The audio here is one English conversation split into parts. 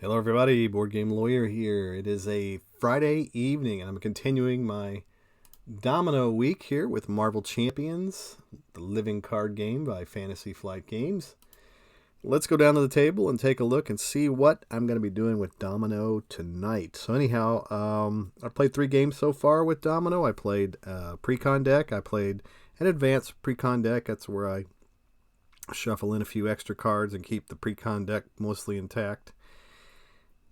Hello everybody, Board Game Lawyer here. It is a Friday evening and I'm continuing my Domino week here with Marvel Champions, the living card game by Fantasy Flight Games. Let's go down to the table and take a look and see what I'm going to be doing with Domino tonight. So anyhow, I've played 3 games so far with Domino. I played pre-con deck, I played an advanced pre-con deck. That's where I shuffle in a few extra cards and keep the pre-con deck mostly intact.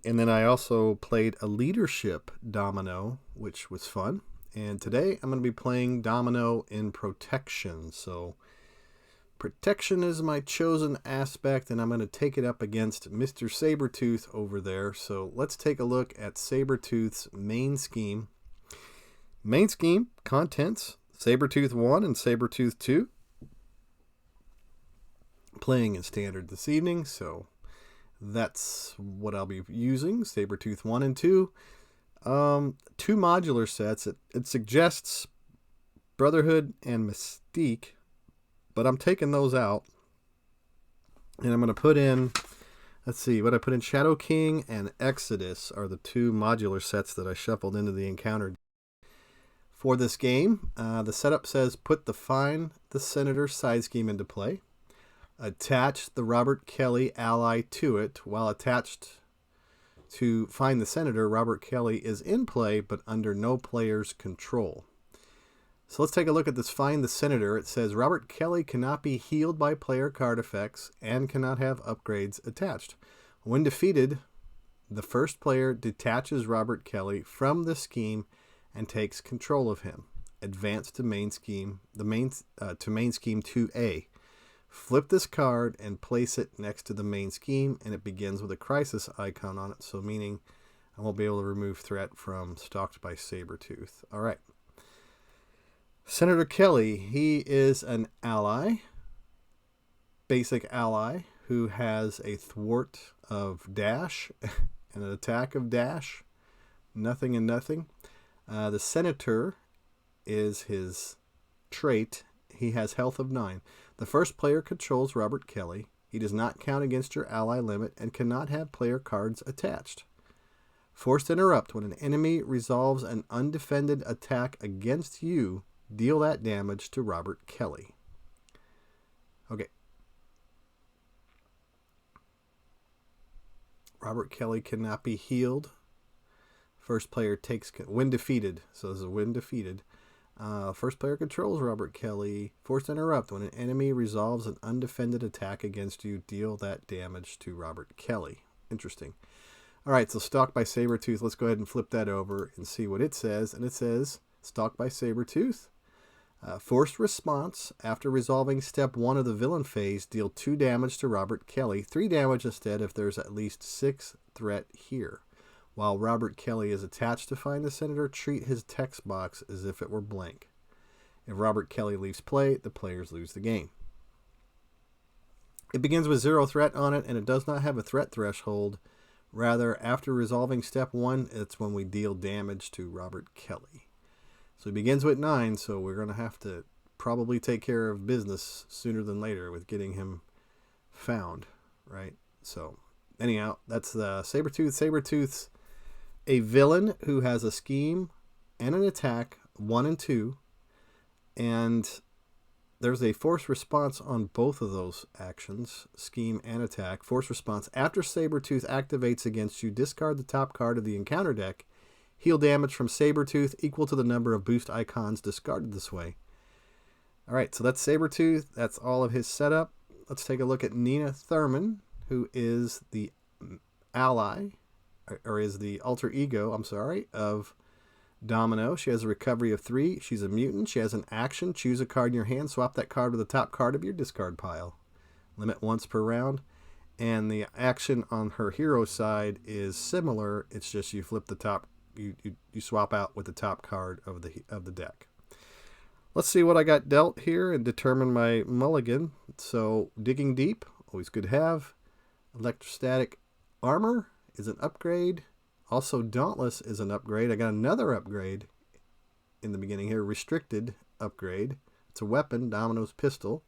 And then I also played a leadership domino, which was fun. And today I'm going to be playing domino in protection. So protection is my chosen aspect, and I'm going to take it up against Mr. Sabretooth over there. So let's take a look at Sabretooth's main scheme. Main scheme, contents, Sabretooth 1 and Sabretooth 2. Playing in standard this evening, so that's what I'll be using, Sabretooth 1 and 2. 2 modular sets. It suggests Brotherhood and Mystique, but I'm taking those out. And I'm going to put in, let's see, what I put in, Shadow King and Exodus are the 2 modular sets that I shuffled into the encounter. For this game, the setup says put the Find the Senator side scheme into play. Attach the Robert Kelly ally to it. While attached to Find the Senator, Robert Kelly is in play, but under no player's control. So let's take a look at this Find the Senator. It says Robert Kelly cannot be healed by player card effects and cannot have upgrades attached. When defeated, the first player detaches Robert Kelly from the scheme and takes control of him. Advance to main scheme, main scheme 2A. Flip this card and place it next to the main scheme, and it begins with a crisis icon on it, so meaning I won't be able to remove threat from Stalked by Sabretooth. All right. Senator Kelly, he is an ally, basic ally, who has a thwart of dash and an attack of dash. Nothing and nothing. The Senator is his trait. He has health of 9. The first player controls Robert Kelly. He does not count against your ally limit and cannot have player cards attached. Forced interrupt. When an enemy resolves an undefended attack against you, deal that damage to Robert Kelly. Okay. Robert Kelly cannot be healed. First player takes when defeated. So this is when defeated. First player controls Robert Kelly. Forced interrupt. When an enemy resolves an undefended attack against you, deal that damage to Robert Kelly. Interesting. All right, so Stalked by Sabretooth. Let's go ahead and flip that over and see what it says. And it says, Stalked by Sabretooth. Forced response. After resolving step 1 of the villain phase, deal 2 damage to Robert Kelly. 3 damage instead if there's at least 6 threat here. While Robert Kelly is attached to Find the Senator, treat his text box as if it were blank. If Robert Kelly leaves play, the players lose the game. It begins with 0 threat on it, and it does not have a threat threshold. Rather, after resolving step 1, it's when we deal damage to Robert Kelly. So it begins with 9, so we're going to have to probably take care of business sooner than later with getting him found, right? So, anyhow, that's the Sabretooth. Sabretooth's a villain who has a scheme and an attack, 1 and 2, and there's a force response on both of those actions, scheme and attack. Force response. After Sabretooth activates against you, discard the top card of the encounter deck. Heal damage from Sabretooth equal to the number of boost icons discarded this way. All right, so that's Sabretooth. That's all of his setup. Let's take a look at Nina Thurman, who is the ally, or is the alter ego, of Domino. She has a recovery of 3. She's a mutant. She has an action. Choose a card in your hand. Swap that card with the top card of your discard pile. Limit once per round. And the action on her hero side is similar. It's just you flip the top. You swap out with the top card of the deck. Let's see what I got dealt here and determine my mulligan. So Digging Deep, always good to have. Electrostatic Armor is an upgrade. Also, Dauntless is an upgrade. I got another upgrade in the beginning here. Restricted upgrade. It's a weapon, Domino's pistol.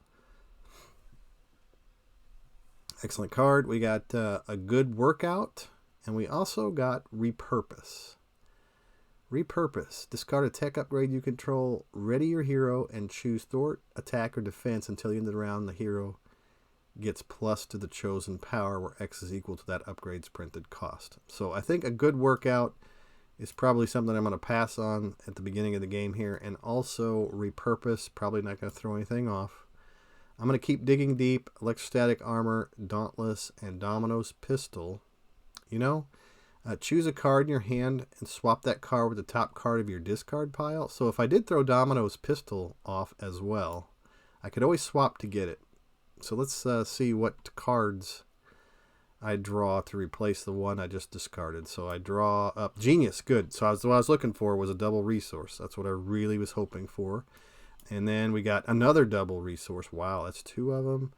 Excellent card. We got a good workout. And we also got Repurpose. Repurpose. Discard a tech upgrade you control, ready your hero, and choose thwart, attack, or defense until the end of the round. The hero gets plus to the chosen power, where X is equal to that upgrade's printed cost. So I think a good workout is probably something I'm going to pass on at the beginning of the game here. And also Repurpose, probably not going to throw anything off. I'm going to keep Digging Deep, Electrostatic Armor, Dauntless, and Domino's Pistol. You know, choose a card in your hand and swap that card with the top card of your discard pile. So if I did throw Domino's Pistol off as well, I could always swap to get it. So let's see what cards I draw to replace the one I just discarded. So I draw up Genius. Good. So what I was looking for was a double resource. That's what I really was hoping for. And then we got another double resource. Wow, that's 2 of them.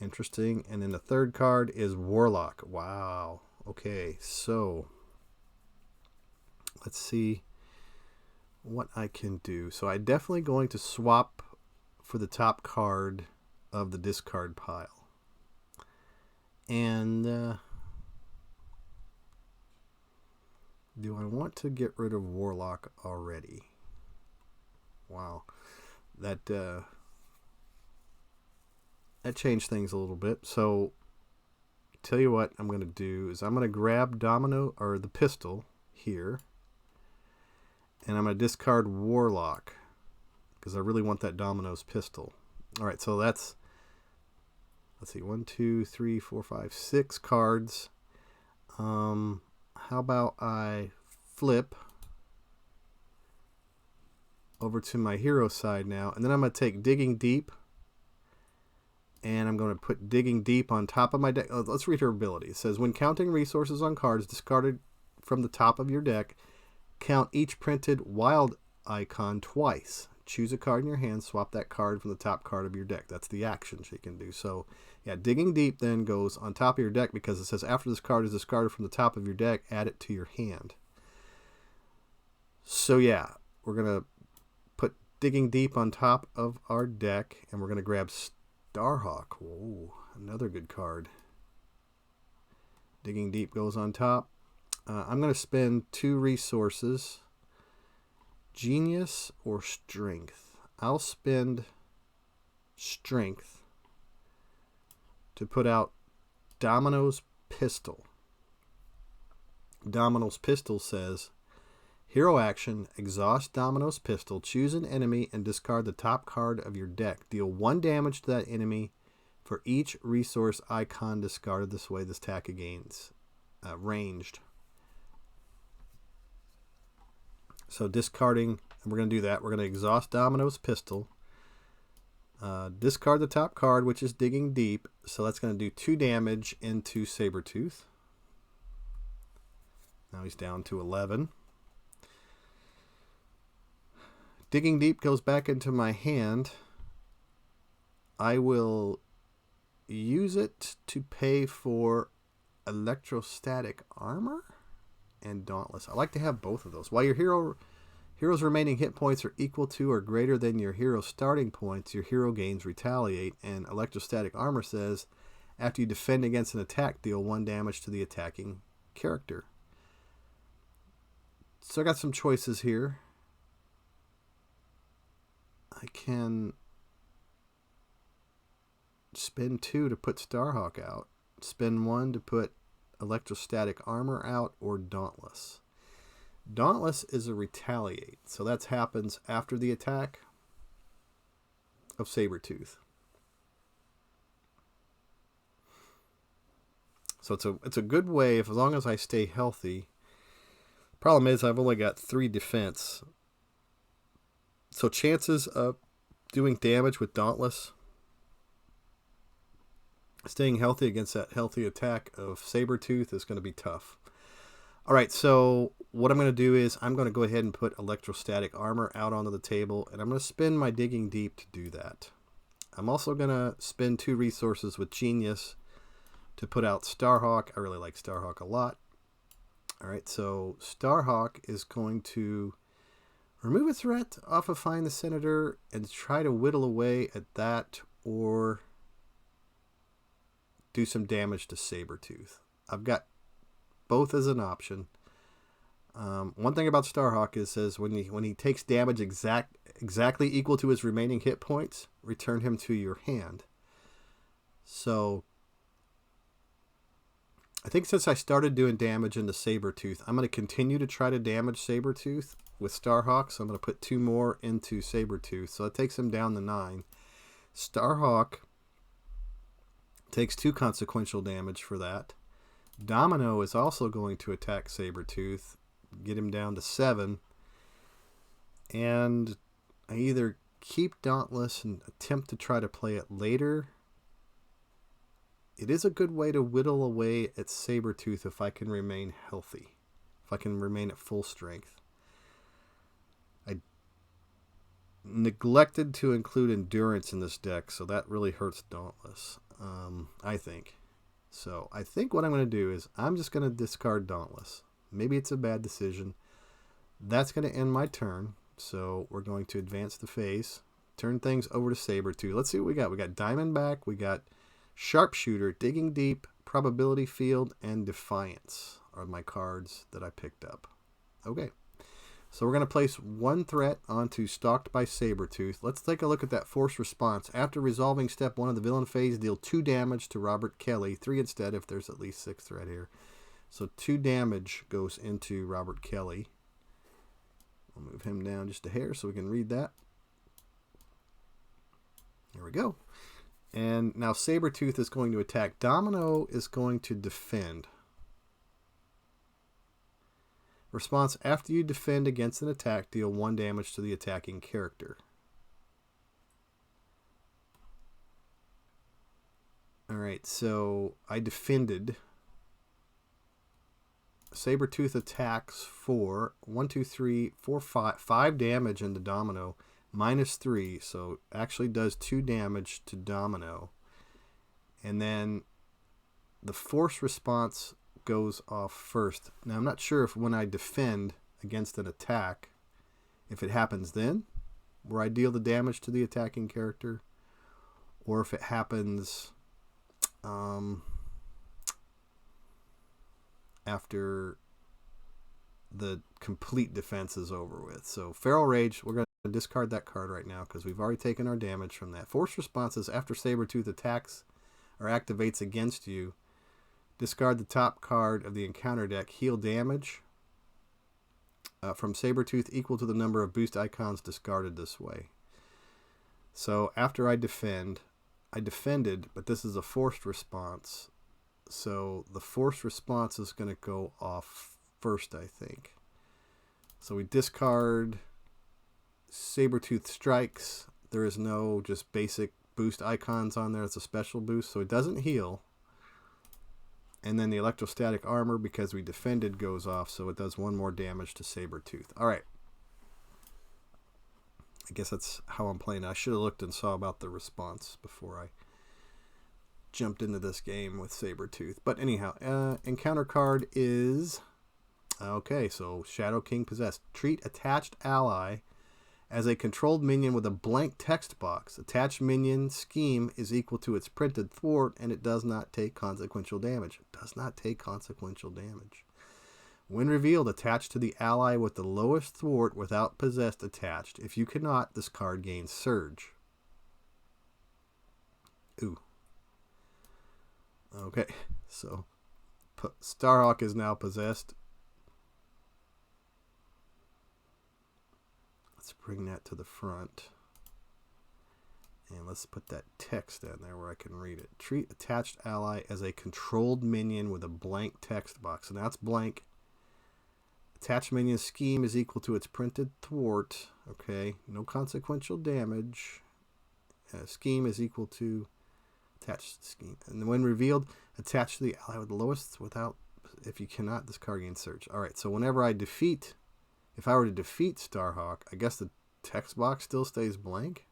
Interesting. And then the third card is Warlock. Wow. Okay, so let's see what I can do. So I'm definitely going to swap for the top card of the discard pile. And do I want to get rid of Warlock already? Wow. That changed things a little bit. So tell you what I'm going to do is I'm going to grab Domino, or the pistol here, and I'm going to discard Warlock because I really want that Domino's pistol. All right, so that's, let's see, 1, 2, 3, 4, 5, 6 cards. How about I flip over to my hero side now, and then I'm going to take Digging Deep, and I'm going to put Digging Deep on top of my deck. Let's read her ability. It says, when counting resources on cards discarded from the top of your deck, count each printed wild icon twice. Choose a card in your hand, swap that card from the top card of your deck. That's the action she can do. So, yeah, Digging Deep then goes on top of your deck because it says after this card is discarded from the top of your deck, add it to your hand. So, yeah, we're going to put Digging Deep on top of our deck, and we're going to grab Starhawk. Whoa, another good card. Digging Deep goes on top. I'm going to spend 2 resources. Genius or Strength? I'll spend Strength to put out Domino's Pistol. Domino's Pistol says, hero action, exhaust Domino's Pistol, choose an enemy and discard the top card of your deck. Deal 1 damage to that enemy for each resource icon discarded this way. This attack gains ranged. So discarding, and we're going to do that. We're going to exhaust Domino's Pistol. Discard the top card, which is Digging Deep. So that's going to do 2 damage into Sabretooth. Now he's down to 11. Digging Deep goes back into my hand. I will use it to pay for Electrostatic Armor and Dauntless. I like to have both of those. While your hero's remaining hit points are equal to or greater than your hero's starting points, your hero gains Retaliate. And Electrostatic Armor says, after you defend against an attack, deal 1 damage to the attacking character. So I got some choices here. I can spend 2 to put Starhawk out, spend 1 to put Electrostatic Armor out, or Dauntless. Dauntless is a Retaliate, so that happens after the attack of Sabretooth. So it's a good way, as long as I stay healthy. Problem is, I've only got 3 defense. So chances of doing damage with Dauntless, staying healthy against that healthy attack of Sabretooth, is going to be tough. All right, so what I'm going to do is I'm going to go ahead and put Electrostatic Armor out onto the table, and I'm going to spend my Digging Deep to do that. I'm also going to spend 2 resources with Genius to put out Starhawk. I really like Starhawk a lot. All right, so Starhawk is going to remove a threat off of Find the Senator and try to whittle away at that, or do some damage to Sabretooth. I've got both as an option. One thing about Starhawk is says when he takes damage exactly equal to his remaining hit points, return him to your hand. So I think since I started doing damage into Sabretooth, I'm going to continue to try to damage Sabretooth with Starhawk. So I'm going to put 2 more into Sabretooth. So that takes him down to 9. Starhawk takes 2 consequential damage for that. Domino is also going to attack Sabretooth, get him down to 7. And I either keep Dauntless and attempt to try to play it later. It is a good way to whittle away at Sabretooth if I can remain healthy, if I can remain at full strength. I neglected to include Endurance in this deck, so that really hurts Dauntless, I think. So I think what I'm going to do is I'm just going to discard Dauntless. Maybe it's a bad decision. That's going to end my turn, so we're going to advance the phase, turn things over to Sabretooth. Let's see what we got. We got Diamondback, we got Sharpshooter, Digging Deep, Probability Field, and Defiance are my cards that I picked up. Okay, so we're going to place 1 threat onto Stalked by Sabretooth. Let's take a look at that Force Response. After resolving step 1 of the villain phase, deal 2 damage to Robert Kelly, 3 instead if there's at least 6 threat here. So 2 damage goes into Robert Kelly. I'll move him down just a hair so we can read that. There we go. And now Sabretooth is going to attack. Domino is going to defend. Response: after you defend against an attack, deal 1 damage to the attacking character. Alright, so I defended. Sabretooth attacks for 1, 2, 3, 4, 5 damage into Domino. -3, so actually does 2 damage to Domino. And then the Force Response goes off first. Now I'm not sure if when I defend against an attack, if it happens then, where I deal the damage to the attacking character, or if it happens after the complete defense is over with. So Feral Rage, we're going to discard that card right now because we've already taken our damage from that. Force Responses: after Sabretooth attacks or activates against you, discard the top card of the encounter deck. Heal damage from Sabretooth equal to the number of boost icons discarded this way. So after I defended, but this is a forced response. So the forced response is going to go off first, I think. So we discard Sabretooth Strikes. There is no just basic boost icons on there. It's a special boost, so it doesn't heal. And then the Electrostatic Armor, because we defended, goes off, so it does 1 more damage to Sabretooth. Alright. I guess that's how I'm playing. I should have looked and saw about the response before I jumped into this game with Sabretooth. But anyhow, encounter card is... Okay, so Shadow King Possessed. Treat attached ally as a controlled minion with a blank text box. Attached minion scheme is equal to its printed thwart, and it does not take consequential damage. It does not take consequential damage. When revealed, attach to the ally with the lowest thwart without possessed attached. If you cannot, this card gains Surge. Ooh. Okay, so Starhawk is now possessed. Let's bring that to the front. And let's put that text in there where I can read it. Treat attached ally as a controlled minion with a blank text box. And that's blank. Attached minion scheme is equal to its printed thwart. Okay, no consequential damage. Scheme is equal to attached scheme. And when revealed, attach to the ally with the lowest without... If you cannot, this card gains Surge. Alright, so whenever I defeat... If I were to defeat Starhawk, I guess the text box still stays blank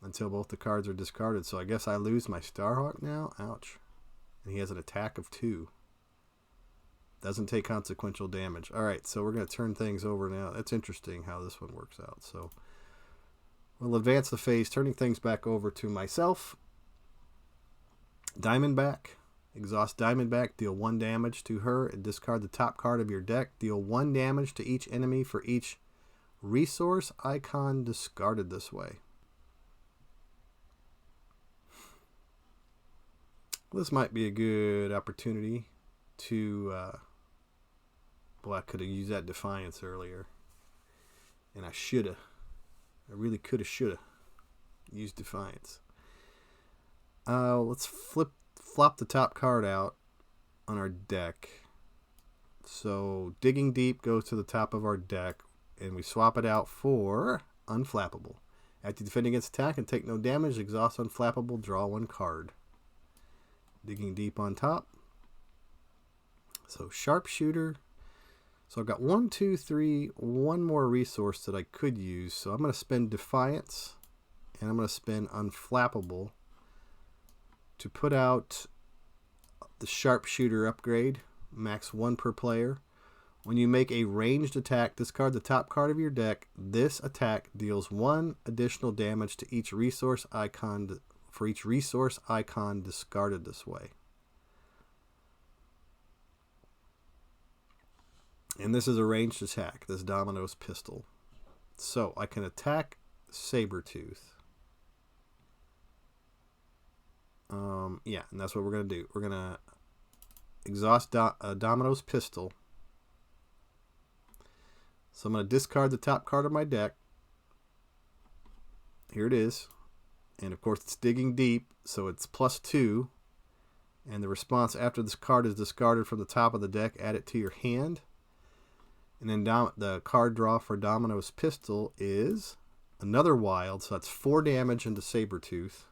until both the cards are discarded. So I guess I lose my Starhawk now. Ouch. And he has an attack of 2. Doesn't take consequential damage. Alright, so we're going to turn things over now. That's interesting how this one works out. So we'll advance the phase, turning things back over to myself. Diamondback. Exhaust Diamondback, deal 1 damage to her and discard the top card of your deck. Deal 1 damage to each enemy for each resource icon discarded this way. This might be a good opportunity to... boy, I could have used that Defiance earlier. And I should have. I really could have, should have used Defiance. Let's flop the top card out on our deck. So Digging Deep goes to the top of our deck, and we swap it out for Unflappable. After you defend against attack and take no damage, exhaust Unflappable, draw 1 card. Digging Deep on top. So Sharpshooter. So I've got 1, 2, 3, one more resource that I could use. So I'm going to spend Defiance, and I'm going to spend Unflappable to put out the Sharpshooter upgrade, max 1 per player. When you make a ranged attack, discard the top card of your deck. This attack deals 1 additional damage to each resource icon for each resource icon discarded this way. And this is a ranged attack, this Domino's pistol. So I can attack Sabretooth. Yeah, and that's what we're going to do. We're going to exhaust Domino's pistol. So I'm going to discard the top card of my deck. Here it is. And of course it's Digging Deep, so it's +2. And the response after this card is discarded from the top of the deck, add it to your hand. And then the card draw for Domino's pistol is another wild, so that's 4 damage into Sabretooth.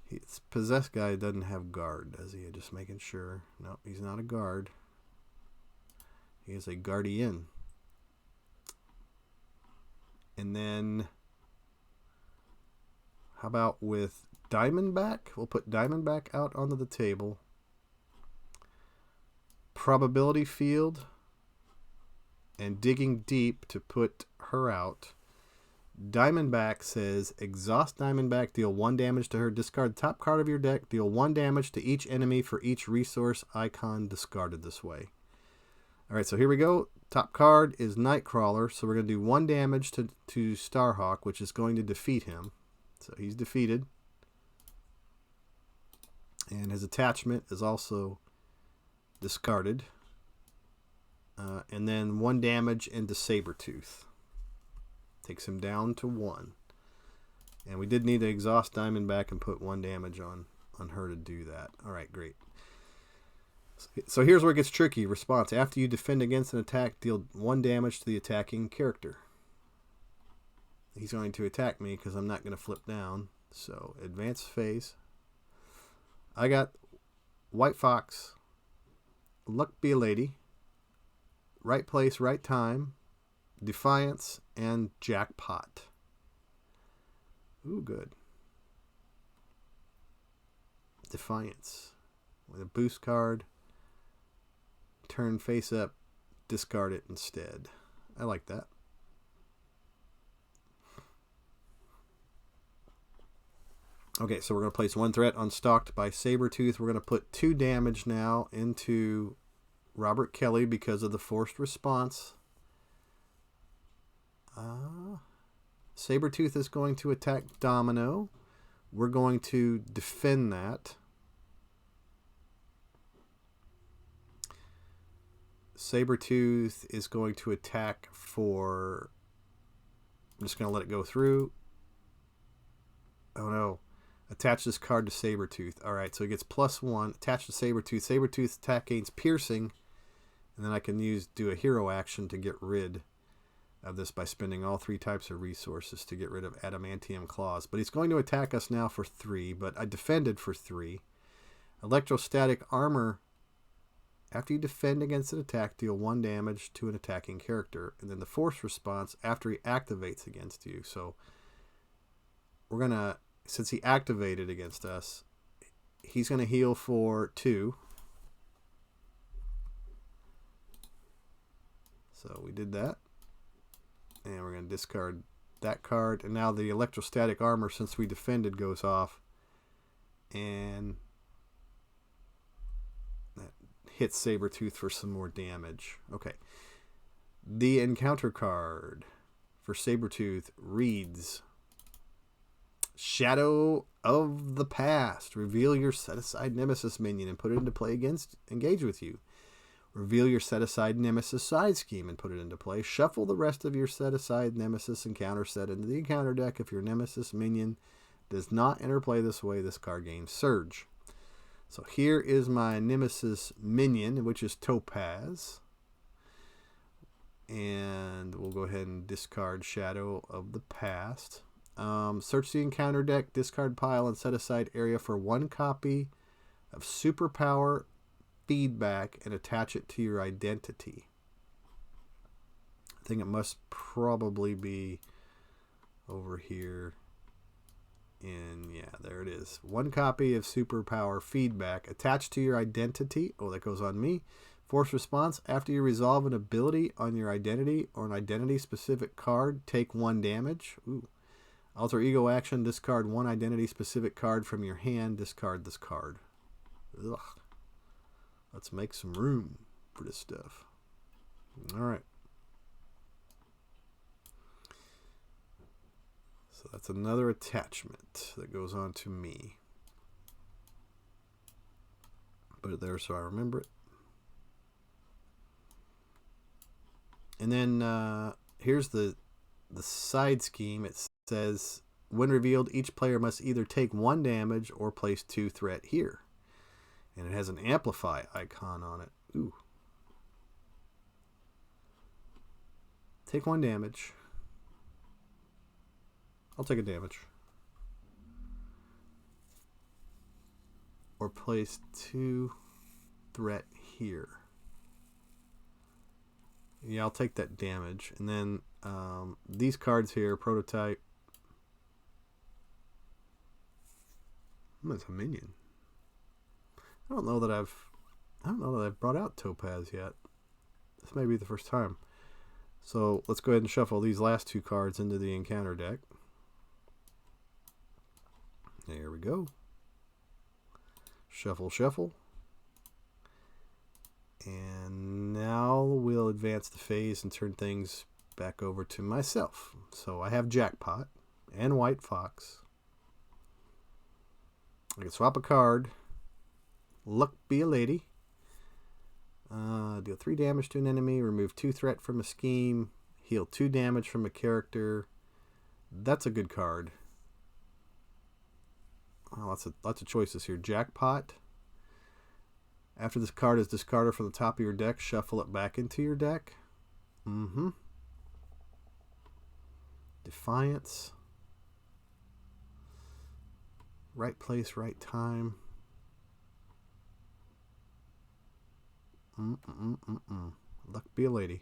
His possessed guy doesn't have guard, does he? Just making sure. No, he's not a guard. He is a guardian. And then, how about with Diamondback? We'll put Diamondback out onto the table. Probability Field and Digging Deep to put her out. Diamondback says, exhaust Diamondback, deal 1 damage to her, discard the top card of your deck, deal 1 damage to each enemy for each resource icon discarded this way. Alright, so here we go. Top card is Nightcrawler, so we're going to do 1 damage to Starhawk, which is going to defeat him. So he's defeated. And his attachment is also discarded. And then 1 damage into Sabretooth. Takes him down to 1. And we did need to exhaust Diamondback and put 1 damage on her to do that. Alright, great. So here's where it gets tricky. Response. After you defend against an attack, deal 1 damage to the attacking character. He's going to attack me because I'm not going to flip down. So, advance phase. I got White Fox, Luck Be a Lady, Right Place, Right Time, Defiance, and Jackpot. Ooh, good. Defiance. With a boost card. Turn face up. Discard it instead. I like that. Okay, so we're going to place 1 threat unstalked by Sabretooth. We're going to put 2 damage now into Robert Kelly because of the forced response. Sabretooth is going to attack Domino. We're going to defend that. Sabretooth is going to attack for... I'm just going to let it go through. Oh no. Attach this card to Sabretooth. Alright, so it gets +1. Attached to Sabretooth. Sabretooth's attack gains piercing. And then I can do a hero action to get rid of this by spending all 3 types of resources to get rid of Adamantium Claws. But he's going to attack us now for 3, but I defended for 3. Electrostatic Armor. After you defend against an attack, deal 1 damage to an attacking character. And then the force response after he activates against you. So we're going to, since he activated against us, he's going to heal for 2. So we did that. And we're going to discard that card. And now the electrostatic armor, since we defended, goes off. And that hits Sabretooth for some more damage. Okay. The encounter card for Sabretooth reads Shadow of the Past. Reveal your set-aside Nemesis minion and put it into play engage with you. Reveal your set-aside Nemesis side scheme and put it into play. Shuffle the rest of your set-aside Nemesis encounter set into the encounter deck. If your Nemesis minion does not interplay this way, this card gains Surge. So here is my Nemesis minion, which is Topaz. And we'll go ahead and discard Shadow of the Past. Search the encounter deck, discard pile, and set aside area for 1 copy of Superpower Feedback and attach it to your identity. I think it must probably be over here. And yeah, there it is. 1 copy of Superpower Feedback attached to your identity. Oh, that goes on me. Force response. After you resolve an ability on your identity or an identity-specific card, take 1 damage. Ooh. Alter ego action. Discard 1 identity-specific card from your hand. Discard this card. Ugh. Let's make some room for this stuff. All right. So that's another attachment that goes on to me. Put it there so I remember it. And then here's the side scheme. It says, when revealed, each player must either take 1 damage or place 2 threat here. And it has an amplify icon on it. Ooh. Take 1 damage. I'll take a damage. Or place 2 threat here. Yeah, I'll take that damage. And then these cards here, prototype. That's a minion. I don't know that I've brought out Topaz yet. This may be the first time. So let's go ahead and shuffle these last 2 cards into the encounter deck. There we go. Shuffle, shuffle. And now we'll advance the phase and turn things back over to myself. So I have Jackpot and White Fox. I can swap a card. Luck be a lady. Deal 3 damage to an enemy. Remove 2 threat from a scheme. Heal 2 damage from a character. That's a good card. Oh, lots of choices here. Jackpot. After this card is discarded from the top of your deck, shuffle it back into your deck. Defiance. Right place, right time. Luck be a lady.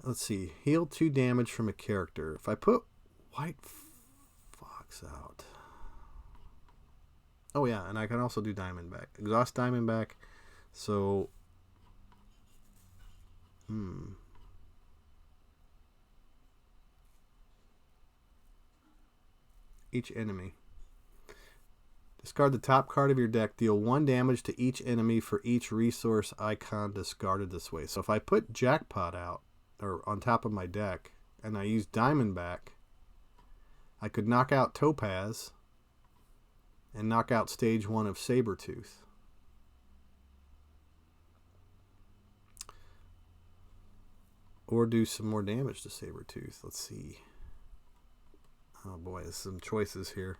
Let's see. Heal 2 damage from a character. If I put White Fox out. Oh yeah, and I can also do Diamondback. Exhaust Diamondback. So each enemy. Discard the top card of your deck. Deal 1 damage to each enemy for each resource icon discarded this way. So if I put Jackpot out, or on top of my deck, and I use Diamondback, I could knock out Topaz and knock out stage 1 of Sabretooth. Or do some more damage to Sabretooth. Let's see. Oh boy, there's some choices here.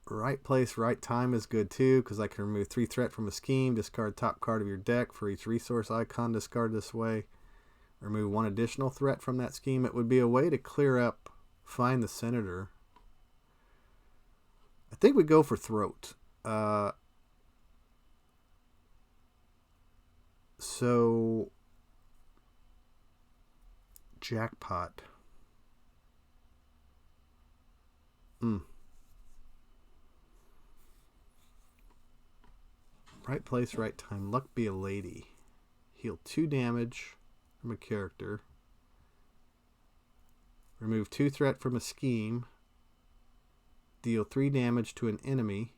Right place, right time is good too, because I can remove 3 threat from a scheme, discard top card of your deck for each resource icon discarded this way. Remove 1 additional threat from that scheme. It would be a way to clear up Find the Senator. I think we go for Throat. So Jackpot. Right place, right time. Luck be a lady. Heal 2 damage from a character. Remove 2 threat from a scheme. deal 3 damage to an enemy.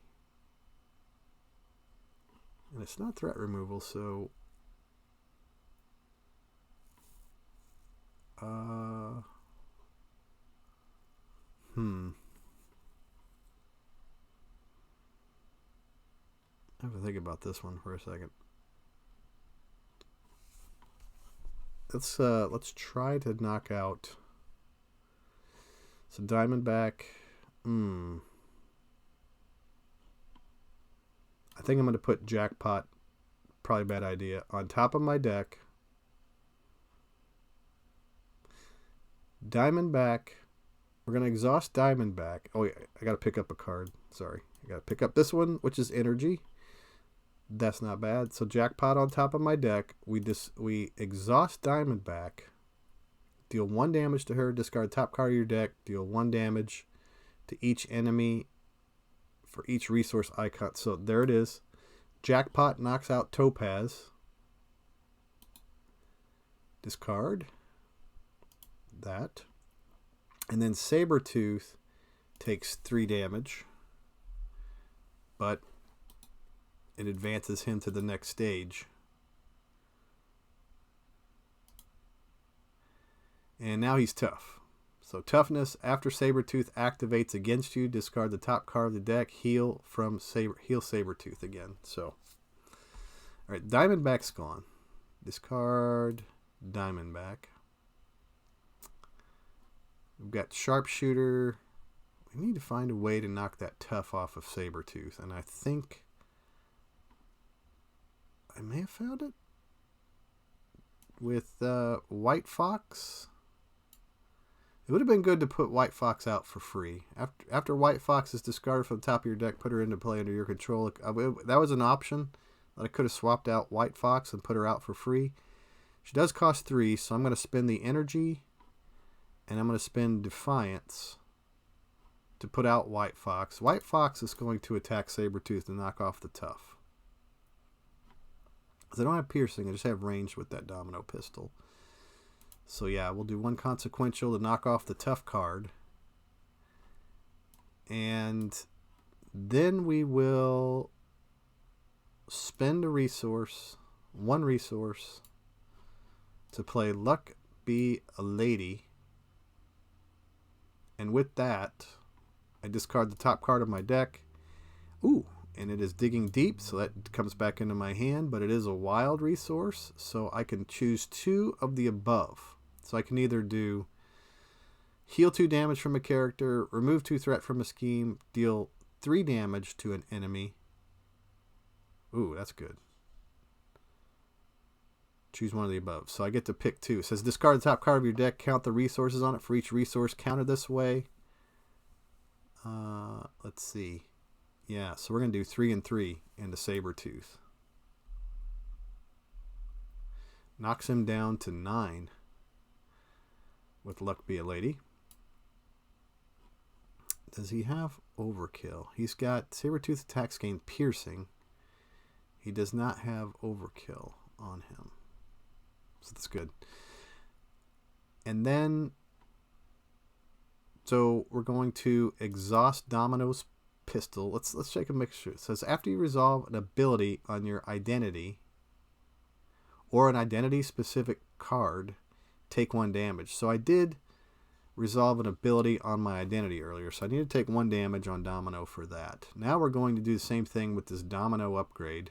And it's not threat removal, so... I have to think about this one for a second. Let's try to knock out... So Diamondback... I think I'm going to put Jackpot, probably a bad idea, on top of my deck. Diamondback, we're going to exhaust Diamondback. Oh, yeah, I got to pick up a card. Sorry. I got to pick up this one, which is Energy. That's not bad. So Jackpot on top of my deck. We exhaust Diamondback. Deal 1 damage to her. Discard top card of your deck. Deal 1 damage to each enemy for each resource icon. So there it is. Jackpot knocks out Topaz. Discard that. And then Sabretooth takes 3 damage. But it advances him to the next stage. And now he's tough. So toughness, after Sabretooth activates against you, discard the top card of the deck, heal Sabretooth again. So, alright, Diamondback's gone. Discard Diamondback. We've got Sharpshooter. We need to find a way to knock that tough off of Sabretooth. And I think I may have found it with White Fox. It would have been good to put White Fox out for free. After White Fox is discarded from the top of your deck, put her into play under your control. That was an option that I could have swapped out White Fox and put her out for free. She does cost 3, so I'm going to spend the Energy and I'm going to spend Defiance to put out White Fox. White Fox is going to attack Sabretooth to knock off the tough. Because I don't have piercing, I just have ranged with that Domino pistol. So yeah, we'll do 1 consequential to knock off the tough card. And then we will spend a resource, 1 resource, to play Luck Be a Lady. And with that, I discard the top card of my deck. Ooh, and it is Digging Deep, so that comes back into my hand, but it is a wild resource, so I can choose 2 of the above. So I can either do heal 2 damage from a character, remove 2 threat from a scheme, deal 3 damage to an enemy. Ooh, that's good. Choose 1 of the above. So I get to pick 2. It says discard the top card of your deck, count the resources on it for each resource counted this way. Let's see. Yeah, so we're going to do 3 and 3 into Sabretooth. Knocks him down to 9 with Luck Be a Lady. Does he have Overkill? He's got Sabretooth attacks gain piercing. He does not have Overkill on him. So that's good. And then, so we're going to exhaust Domino's pistol. Let's check a mixture. It says after you resolve an ability on your identity or an identity specific card, take 1 damage. So I did resolve an ability on my identity earlier, so I need to take 1 damage on Domino for that. Now we're going to do the same thing with this Domino upgrade.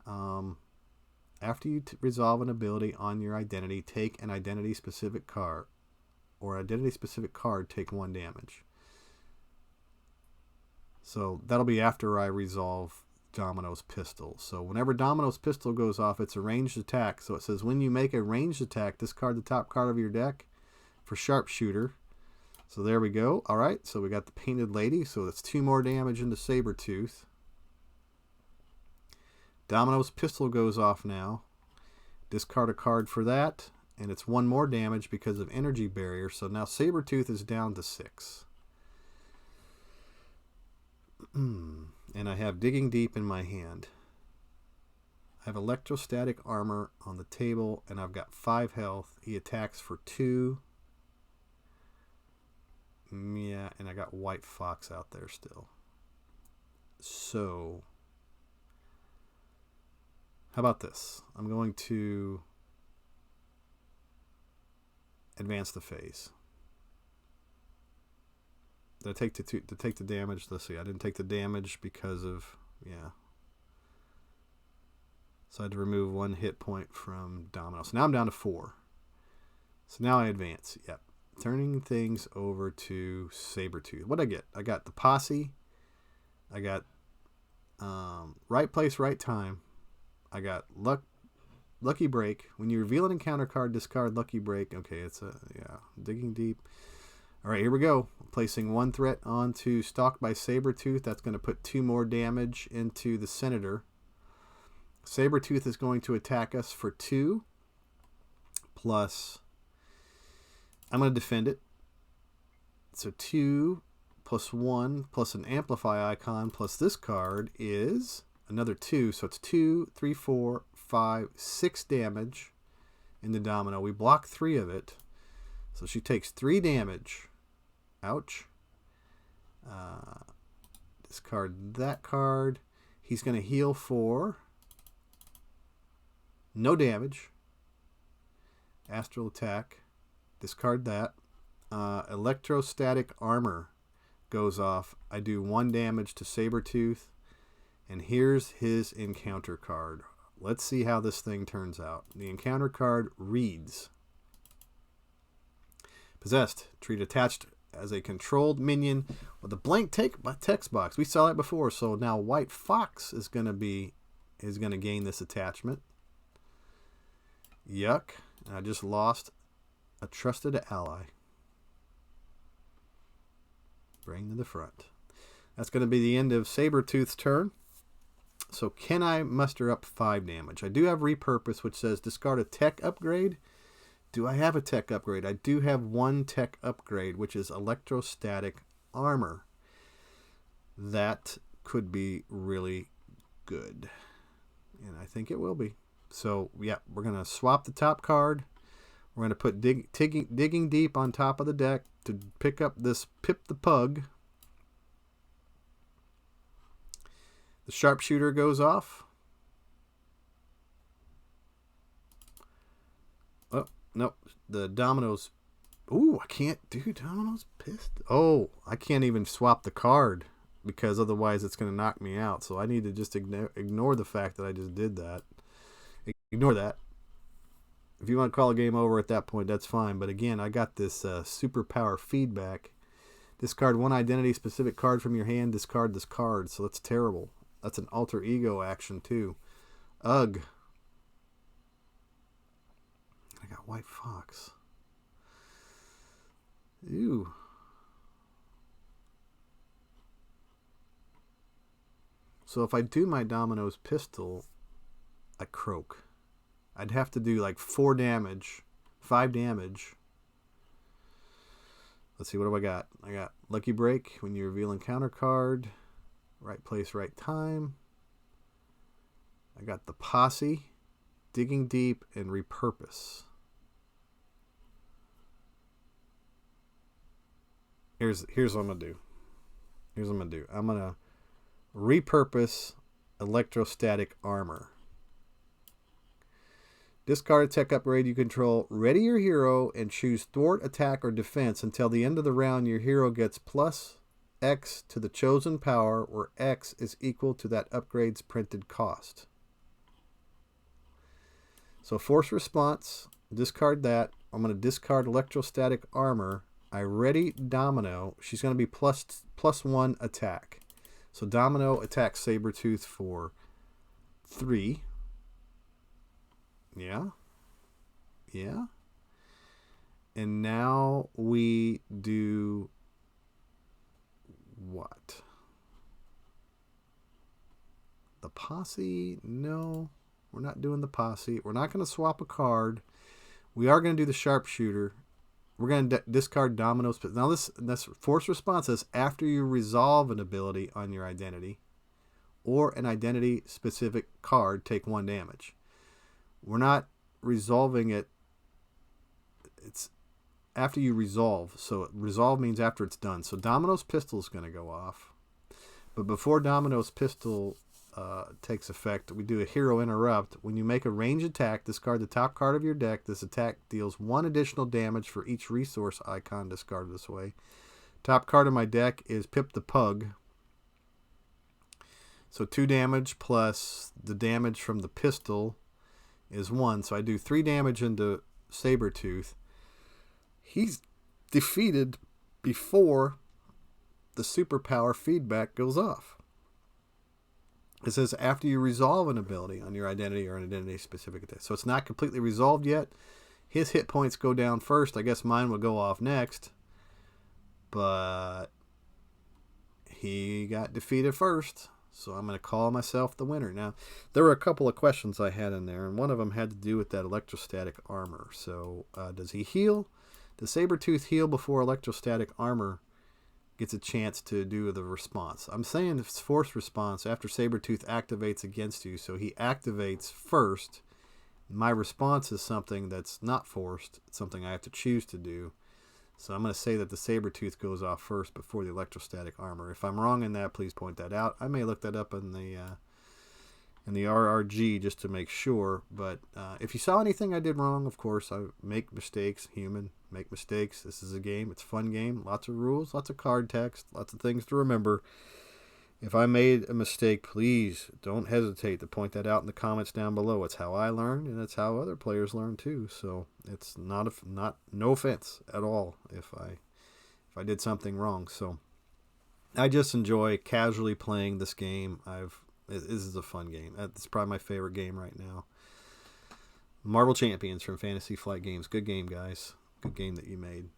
After you resolve an ability on your identity, take an identity specific card, or identity specific card, take 1 damage. So that'll be after I resolve Domino's pistol. So whenever Domino's pistol goes off, it's a ranged attack. So it says when you make a ranged attack, discard the top card of your deck for Sharpshooter. So there we go. All right, so we got the Painted Lady. So that's 2 more damage into Sabretooth. Domino's pistol goes off now. Discard a card for that, and it's 1 more damage because of Energy Barrier. So now Sabretooth is down to 6. And I have Digging Deep in my hand. I have Electrostatic Armor on the table, and I've got 5 health. He attacks for 2. Yeah, and I got White Fox out there still. So, how about this? I'm going to advance the phase. Did I take to take the damage? Let's see. I didn't take the damage because of, yeah. So I had to remove 1 hit point from Domino. So now I'm down to 4. So now I advance. Yep. Turning things over to Sabretooth. What'd I get? I got the Posse. I got Right Place, Right Time. I got Lucky Break. When you reveal an encounter card, discard Lucky Break. Okay, it's Digging Deep. All right, here we go. Placing 1 threat onto Stalked by Sabretooth. That's going to put 2 more damage into the Senator. Sabretooth is going to attack us for 2. Plus, I'm going to defend it. So 2 plus 1 plus an Amplify icon plus this card is another 2. So it's 2, 3, 4, 5, 6 damage in the Domino. We block 3 of it. So she takes 3 damage. Ouch. Discard that card. He's going to heal for no damage. Astral attack. Discard that. Electrostatic armor goes off. I do 1 damage to Sabretooth. And here's his encounter card. Let's see how this thing turns out. The encounter card reads: Possessed. Treat attached as a controlled minion with a blank text box. We saw that before, so now White Fox is going to gain this attachment. Yuck. I just lost a trusted ally. Bring to the front. That's going to be the end of Sabretooth's turn. So can I muster up 5 damage? I do have Repurpose, which says discard a tech upgrade. Do I have a tech upgrade? I do have 1 tech upgrade, which is Electrostatic Armor. That could be really good. And I think it will be. So, yeah, we're going to swap the top card. We're going to put Digging Deep on top of the deck to pick up this Pip the Pug. The Sharpshooter goes off. Oh, nope. The Domino's. Ooh, I can't do Domino's pissed. Oh, I can't even swap the card because otherwise it's going to knock me out. So I need to just ignore the fact that I just did that. Ignore that. If you want to call a game over at that point, that's fine. But again, I got this superpower feedback. Discard 1 identity-specific card from your hand. Discard this card. So that's terrible. That's an alter ego action, too. Ugh. I got White Fox. Ew. So if I do my Domino's pistol, I croak. I'd have to do like 4 damage, 5 damage. Let's see, what do I got? I got Lucky Break when you reveal encounter card. Right Place, Right Time. I got the Posse, Digging Deep, and Repurpose. Here's what I'm going to do. Here's what I'm going to do. I'm going to repurpose Electrostatic Armor. Discard a tech upgrade you control. Ready your hero and choose Thwart, Attack, or Defense. Until the end of the round, your hero gets plus X to the chosen power, where X is equal to that upgrade's printed cost. So Force Response, discard that. I'm going to discard Electrostatic Armor. I ready Domino. She's going to be plus 1 attack. So Domino attacks Sabretooth for 3. Yeah. Yeah. And now we do what? The Posse? No. We're not doing the Posse. We're not going to swap a card. We are going to do the Sharpshooter. We're going to discard Domino's. Now this Force Response says after you resolve an ability on your identity or an identity specific card, take 1 damage. We're not resolving it. after you resolve. So resolve means after it's done. So Domino's pistol is going to go off. But before Domino's pistol takes effect, we do a hero interrupt. When you make a ranged attack, discard the top card of your deck. This attack deals 1 additional damage for each resource icon discarded this way. Top card of my deck is Pip the Pug. So 2 damage plus the damage from the pistol is 1. So I do 3 damage into Sabretooth. He's defeated before the superpower feedback goes off. It says after you resolve an ability on your identity or an identity specific attack. So it's not completely resolved yet. His hit points go down first. I guess mine will go off next. But he got defeated first. So I'm going to call myself the winner. Now, there were a couple of questions I had in there, and one of them had to do with that electrostatic armor. So does he heal? Does Sabretooth heal before electrostatic armor gets a chance to do the response? I'm saying it's forced response after Sabretooth activates against you. So he activates first. My response is something that's not forced. It's something I have to choose to do. So I'm going to say that the Sabretooth goes off first before the electrostatic armor. If I'm wrong in that, please point that out. I may look that up in the RRG just to make sure. But if you saw anything I did wrong, of course, I make mistakes. Human, make mistakes. This is a game. It's a fun game. Lots of rules, lots of card text, lots of things to remember. If I made a mistake, please don't hesitate to point that out in the comments down below. It's how I learn, and it's how other players learn too. So it's no offense at all if I did something wrong. So I just enjoy casually playing this game. This is a fun game. It's probably my favorite game right now. Marvel Champions from Fantasy Flight Games. Good game, guys. Good game that you made.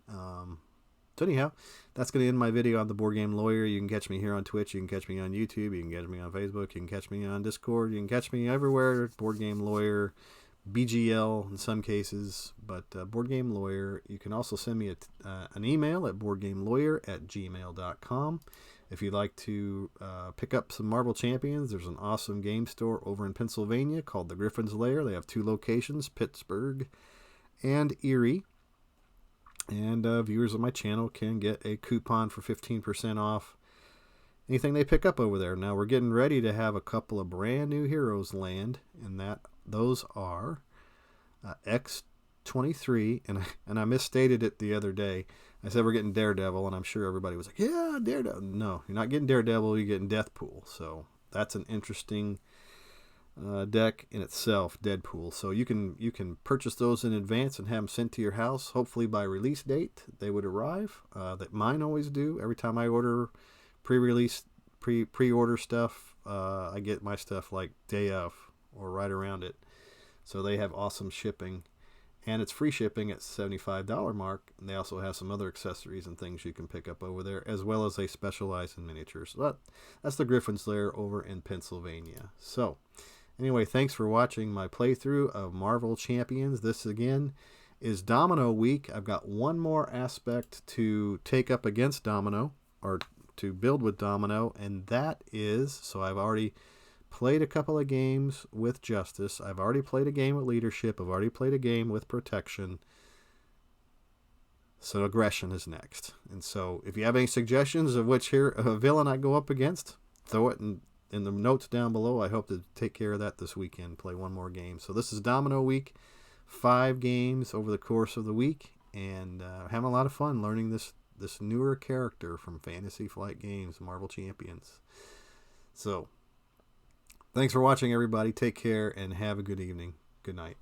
So anyhow, that's going to end my video on the Board Game Lawyer. You can catch me here on Twitch. You can catch me on YouTube. You can catch me on Facebook. You can catch me on Discord. You can catch me everywhere. Board Game Lawyer, BGL in some cases, but Board Game Lawyer. You can also send me an email at boardgamelawyer@gmail.com. If you'd like to pick up some Marvel Champions, there's an awesome game store over in Pennsylvania called the Griffons Lair. They have 2 locations, Pittsburgh and Erie. And viewers of my channel can get a coupon for 15% off anything they pick up over there. Now we're getting ready to have a couple of brand new heroes land, and those are X-23, and I misstated it the other day. I said we're getting Daredevil, and I'm sure everybody was like, yeah, Daredevil. No, you're not getting Daredevil, you're getting Deathpool. So that's an interesting deck in itself, Deadpool. So you can purchase those in advance and have them sent to your house. Hopefully by release date they would arrive. That mine always do. Every time I order pre-order stuff, I get my stuff like day of or right around it. So they have awesome shipping, and it's free shipping at $75 mark. And they also have some other accessories and things you can pick up over there, as well as they specialize in miniatures. So that's the Griffons Lair over in Pennsylvania. So anyway, thanks for watching my playthrough of Marvel Champions. This, again, is Domino Week. I've got one more aspect to take up against Domino, or to build with Domino, and that is, so I've already played a couple of games with Justice. I've already played a game with Leadership. I've already played a game with Protection. So Aggression is next. And so if you have any suggestions of which villain I go up against, throw it in the notes down below. I hope to take care of that this weekend, play one more game. So this is Domino Week, 5 games over the course of the week, and having a lot of fun learning this newer character from Fantasy Flight Games, Marvel Champions. So thanks for watching, everybody. Take care and have a good evening. Good night.